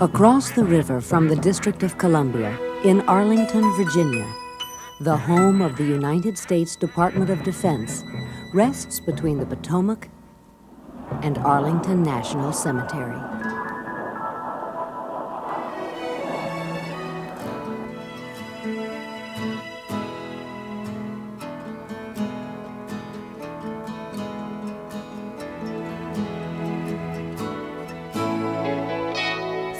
Across the river from the District of Columbia, in Arlington, Virginia, the home of the United States Department of Defense rests between the Potomac and Arlington National Cemetery.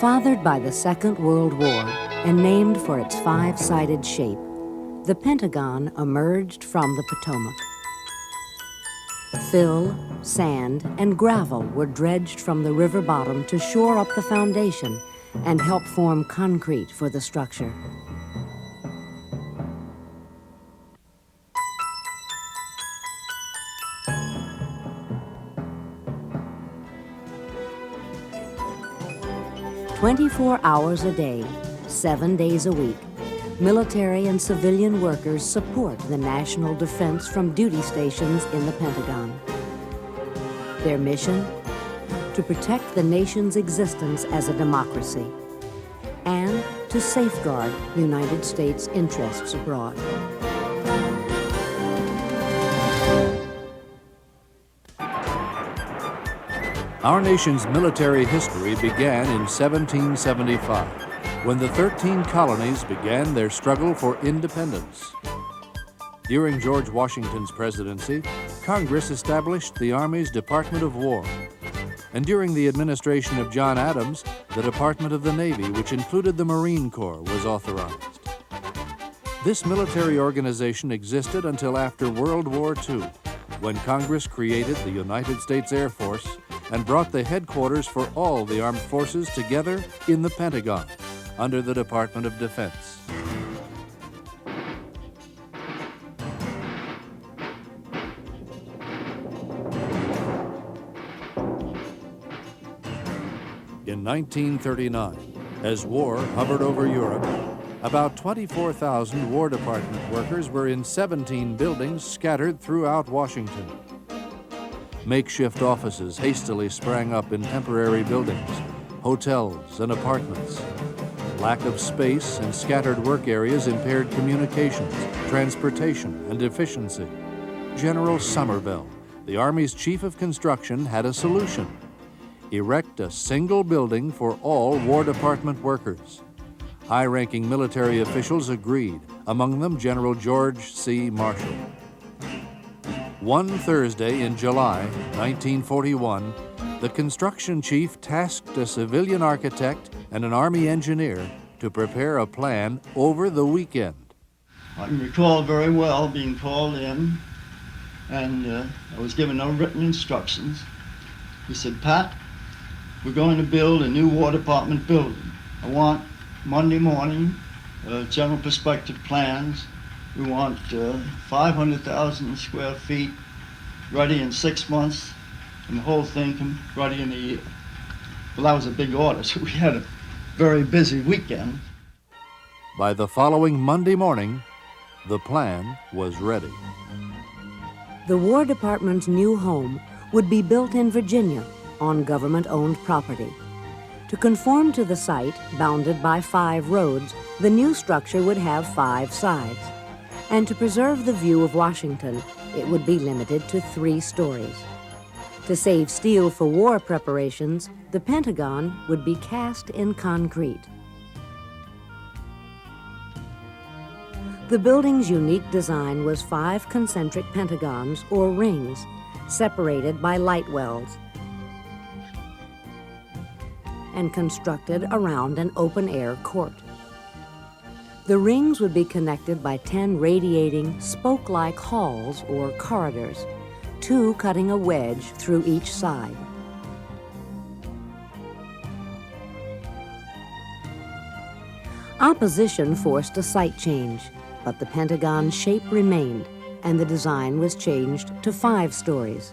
Fathered by the Second World War and named for its five-sided shape, the Pentagon emerged from the Potomac. Fill, sand, and gravel were dredged from the river bottom to shore up the foundation and help form concrete for the structure. "24 hours a day, 7 days a week, military and civilian workers support the national defense from duty stations in the Pentagon. Their mission? To protect the nation's existence as a democracy and to safeguard United States interests abroad." Our nation's military history began in 1775, when the 13 colonies began their struggle for independence. During George Washington's presidency, Congress established the Army's Department of War. And during the administration of John Adams, the Department of the Navy, which included the Marine Corps, was authorized. This military organization existed until after World War II, when Congress created the United States Air Force and brought the headquarters for all the armed forces together in the Pentagon, under the Department of Defense. In 1939, as war hovered over Europe, about 24,000 War Department workers were in 17 buildings scattered throughout Washington. Makeshift offices hastily sprang up in temporary buildings, hotels and apartments. Lack of space and scattered work areas impaired communications, transportation, and efficiency. General Sommervell, the Army's chief of construction, had a solution: erect a single building for all War Department workers. High-ranking military officials agreed, among them General George C. Marshall. One Thursday in July 1941, the construction chief tasked a civilian architect and an Army engineer to prepare a plan over the weekend. I can recall very well being called in, and I was given no written instructions. He said, "Pat, we're going to build a new War Department building. I want Monday morning general perspective plans. We want 500,000 square feet ready in 6 months, and the whole thing ready in a year." Well, that was a big order, so we had a very busy weekend. By the following Monday morning, the plan was ready. The War Department's new home would be built in Virginia on government-owned property. To conform to the site, bounded by 5 roads, the new structure would have 5 sides. And to preserve the view of Washington, it would be limited to 3 stories. To save steel for war preparations, the Pentagon would be cast in concrete. The building's unique design was 5 concentric pentagons, or rings, separated by light wells, and constructed around an open-air court. The rings would be connected by 10 radiating, spoke-like halls, or corridors, 2 cutting a wedge through each side. Opposition forced a site change, but the Pentagon's shape remained, and the design was changed to 5 stories.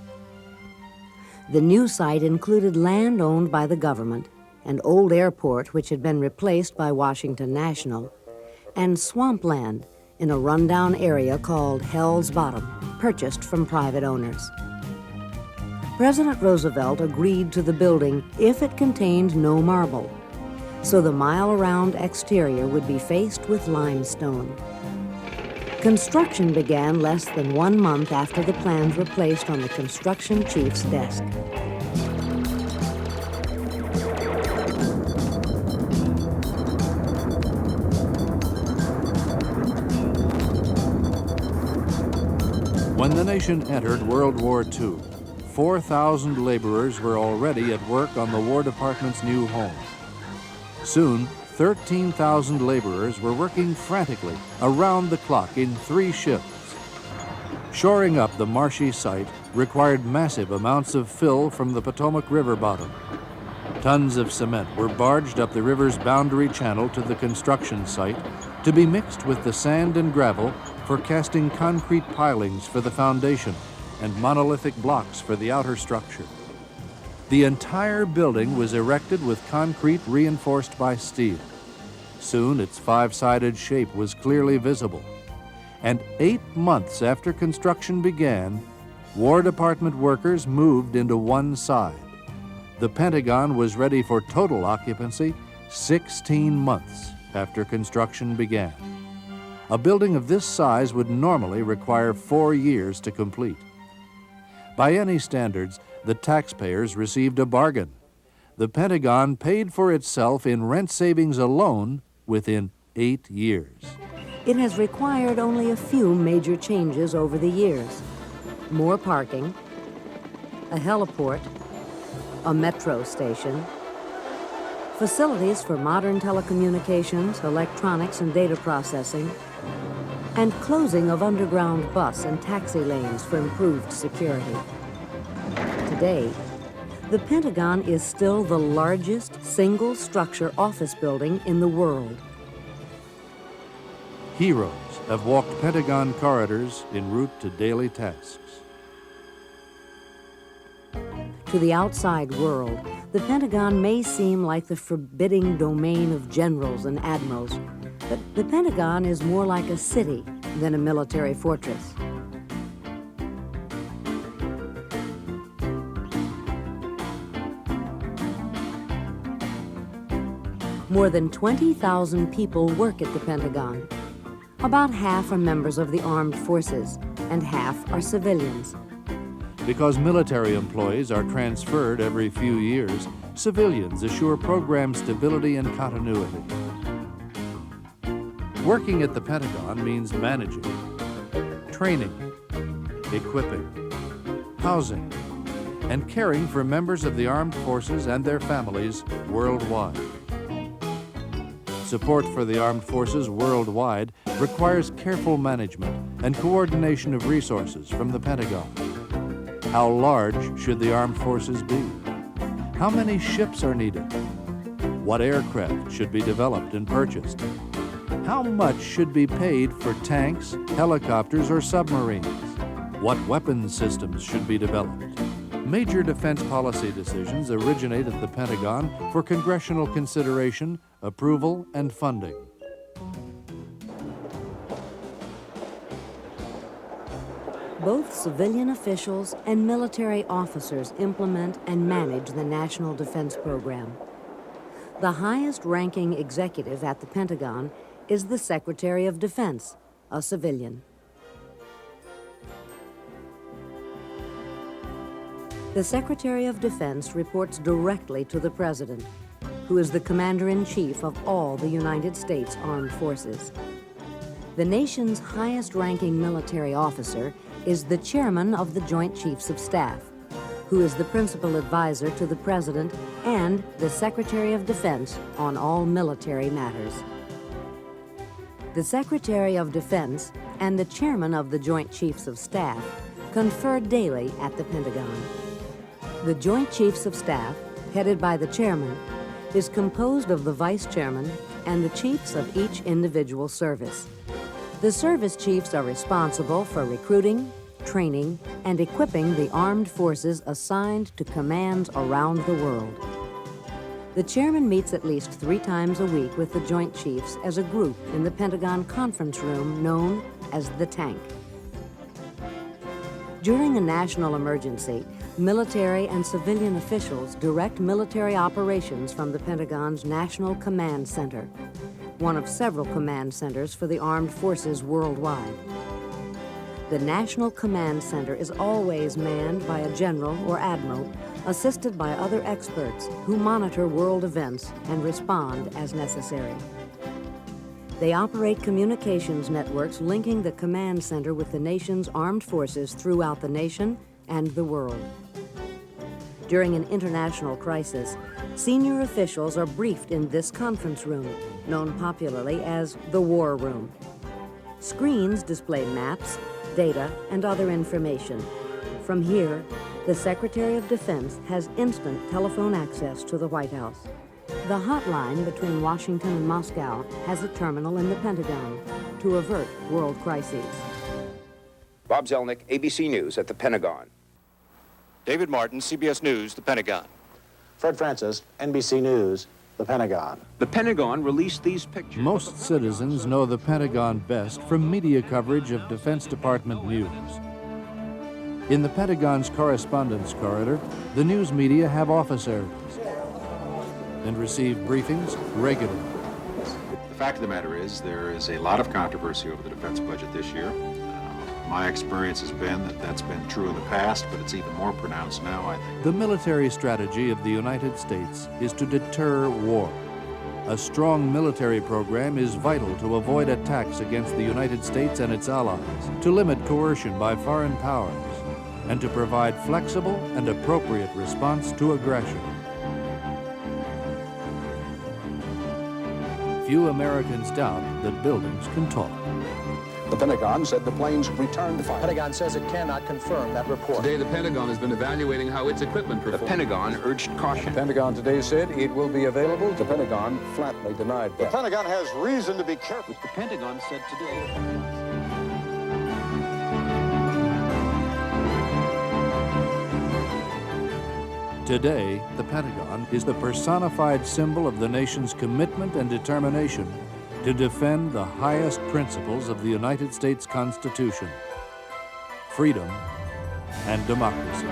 The new site included land owned by the government, an old airport which had been replaced by Washington National, and swampland in a rundown area called Hell's Bottom, purchased from private owners. President Roosevelt agreed to the building if it contained no marble. so the mile-around exterior would be faced with limestone. Construction began less than 1 month after the plans were placed on the construction chief's desk. When the nation entered World War II, 4,000 laborers were already at work on the War Department's new home. Soon, 13,000 laborers were working frantically around the clock in 3 shifts. Shoring up the marshy site required massive amounts of fill from the Potomac River bottom. Tons of cement were barged up the river's boundary channel to the construction site to be mixed with the sand and gravel for casting concrete pilings for the foundation and monolithic blocks for the outer structure. The entire building was erected with concrete reinforced by steel. Soon its 5-sided shape was clearly visible. And 8 months after construction began, War Department workers moved into one side. The Pentagon was ready for total occupancy 16 months after construction began. A building of this size would normally require 4 years to complete. By any standards, the taxpayers received a bargain. The Pentagon paid for itself in rent savings alone within 8 years. It has required only a few major changes over the years. More parking, a heliport, a metro station, facilities for modern telecommunications, electronics, and data processing, and closing of underground bus and taxi lanes for improved security. Today, the Pentagon is still the largest single-structure office building in the world. Heroes have walked Pentagon corridors en route to daily tasks. To the outside world, the Pentagon may seem like the forbidding domain of generals and admirals, but the Pentagon is more like a city than a military fortress. More than 20,000 people work at the Pentagon. About half are members of the armed forces, and half are civilians. Because military employees are transferred every few years, civilians assure program stability and continuity. Working at the Pentagon means managing, training, equipping, housing, and caring for members of the armed forces and their families worldwide. Support for the armed forces worldwide requires careful management and coordination of resources from the Pentagon. How large should the armed forces be? How many ships are needed? What aircraft should be developed and purchased? How much should be paid for tanks, helicopters, or submarines? What weapons systems should be developed? Major defense policy decisions originate at the Pentagon for congressional consideration, approval, and funding. Both civilian officials and military officers implement and manage the National Defense Program. The highest-ranking executive at the Pentagon is the Secretary of Defense, a civilian. The Secretary of Defense reports directly to the President, who is the Commander-in-Chief of all the United States Armed Forces. The nation's highest-ranking military officer is the Chairman of the Joint Chiefs of Staff, who is the principal advisor to the President and the Secretary of Defense on all military matters. The Secretary of Defense and the Chairman of the Joint Chiefs of Staff confer daily at the Pentagon. The Joint Chiefs of Staff, headed by the Chairman, is composed of the Vice Chairman and the Chiefs of each individual service. The service chiefs are responsible for recruiting, training, and equipping the armed forces assigned to commands around the world. The Chairman meets at least 3 times a week with the Joint Chiefs as a group in the Pentagon conference room known as the Tank. During a national emergency, Military and civilian officials direct military operations from the Pentagon's National Command Center, one of several command centers for the armed forces worldwide. The National Command Center is always manned by a general or admiral, assisted by other experts who monitor world events and respond as necessary. They operate communications networks linking the command center with the nation's armed forces throughout the nation and the world. During an international crisis, senior officials are briefed in this conference room, known popularly as the War Room. Screens display maps, data, and other information. From here, the Secretary of Defense has instant telephone access to the White House. The hotline between Washington and Moscow has a terminal in the Pentagon to avert world crises. Bob Zelnick, ABC News at the Pentagon. David Martin, CBS News, the Pentagon. Fred Francis, NBC News, the Pentagon. The Pentagon released these pictures. Most citizens know the Pentagon best from media coverage of Defense Department news. In the Pentagon's correspondence corridor, the news media have office areas and receive briefings regularly. The fact of the matter is there is a lot of controversy over the defense budget this year. My experience has been that that's been true in the past, but it's even more pronounced now, I think. The military strategy of the United States is to deter war. A strong military program is vital to avoid attacks against the United States and its allies, to limit coercion by foreign powers, and to provide flexible and appropriate response to aggression. Few Americans doubt that buildings can talk. The Pentagon said the planes returned to fire. The Pentagon says it cannot confirm that report. Today, the Pentagon has been evaluating how its equipment The performs. Pentagon urged caution. The Pentagon today said it will be available. The Pentagon flatly denied that. The Pentagon has reason to be careful. The Pentagon said today. Today, the Pentagon is the personified symbol of the nation's commitment and determination to defend the highest principles of the United States Constitution: freedom and democracy.